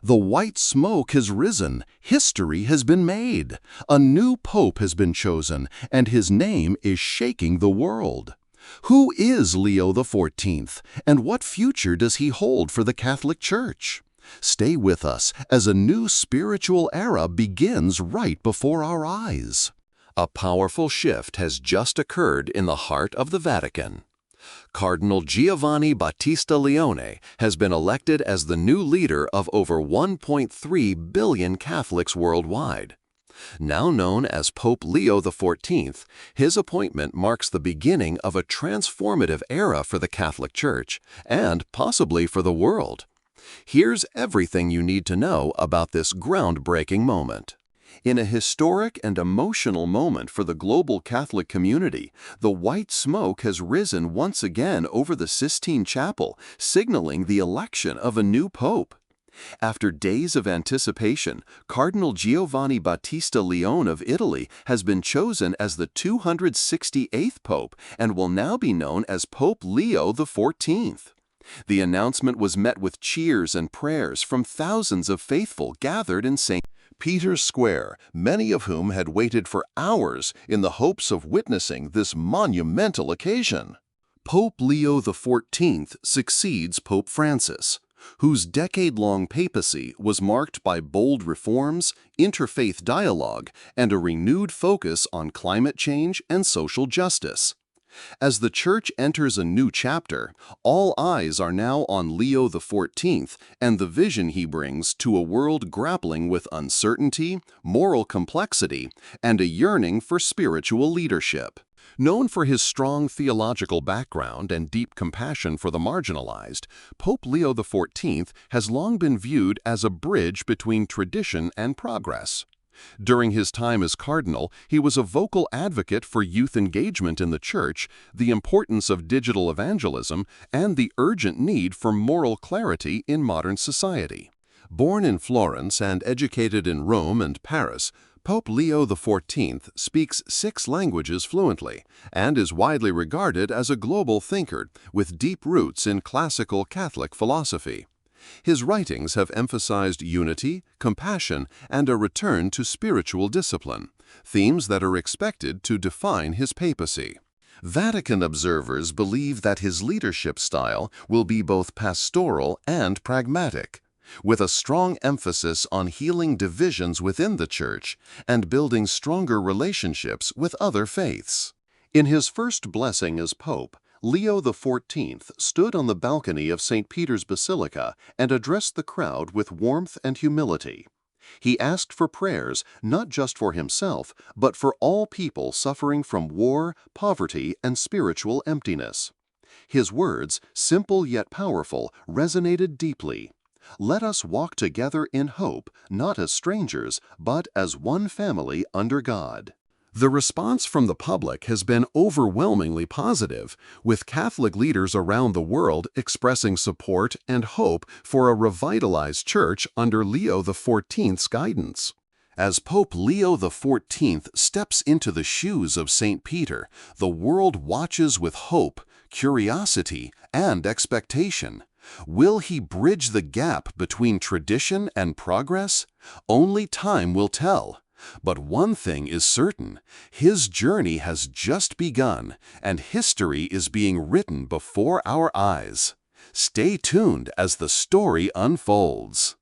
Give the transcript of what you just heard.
The white smoke has risen, history has been made. A new pope has been chosen, and his name is shaking the world. Who is Leo XIV, and what future does he hold for the Catholic Church? Stay with us as a new spiritual era begins right before our eyes. A powerful shift has just occurred in the heart of the Vatican. Cardinal Giovanni Battista Leone has been elected as the new leader of over 1.3 billion Catholics worldwide. Now known as Pope Leo XIV, his appointment marks the beginning of a transformative era for the Catholic Church and possibly for the world. Here's everything you need to know about this groundbreaking moment. In a historic and emotional moment for the global Catholic community, the white smoke has risen once again over the Sistine Chapel, signaling the election of a new pope. After days of anticipation, Cardinal Giovanni Battista Leone of Italy has been chosen as the 268th pope and will now be known as Pope Leo XIV. The announcement was met with cheers and prayers from thousands of faithful gathered in St. Peter's Square, many of whom had waited for hours in the hopes of witnessing this monumental occasion. Pope Leo XIV succeeds Pope Francis, whose decade-long papacy was marked by bold reforms, interfaith dialogue, and a renewed focus on climate change and social justice. As the Church enters a new chapter, all eyes are now on Leo XIV and the vision he brings to a world grappling with uncertainty, moral complexity, and a yearning for spiritual leadership. Known for his strong theological background and deep compassion for the marginalized, Pope Leo XIV has long been viewed as a bridge between tradition and progress. During his time as cardinal, he was a vocal advocate for youth engagement in the Church, the importance of digital evangelism, and the urgent need for moral clarity in modern society. Born in Florence and educated in Rome and Paris, Pope Leo XIV speaks 6 languages fluently and is widely regarded as a global thinker with deep roots in classical Catholic philosophy. His writings have emphasized unity, compassion, and a return to spiritual discipline, themes that are expected to define his papacy. Vatican observers believe that his leadership style will be both pastoral and pragmatic, with a strong emphasis on healing divisions within the Church and building stronger relationships with other faiths. In his first blessing as Pope, Leo XIV stood on the balcony of St. Peter's Basilica and addressed the crowd with warmth and humility. He asked for prayers not just for himself, but for all people suffering from war, poverty, and spiritual emptiness. His words, simple yet powerful, resonated deeply. Let us walk together in hope, not as strangers, but as one family under God. The response from the public has been overwhelmingly positive, with Catholic leaders around the world expressing support and hope for a revitalized Church under Leo XIV's guidance. As Pope Leo XIV steps into the shoes of St. Peter, the world watches with hope, curiosity, and expectation. Will he bridge the gap between tradition and progress? Only time will tell. But one thing is certain, his journey has just begun, and history is being written before our eyes. Stay tuned as the story unfolds.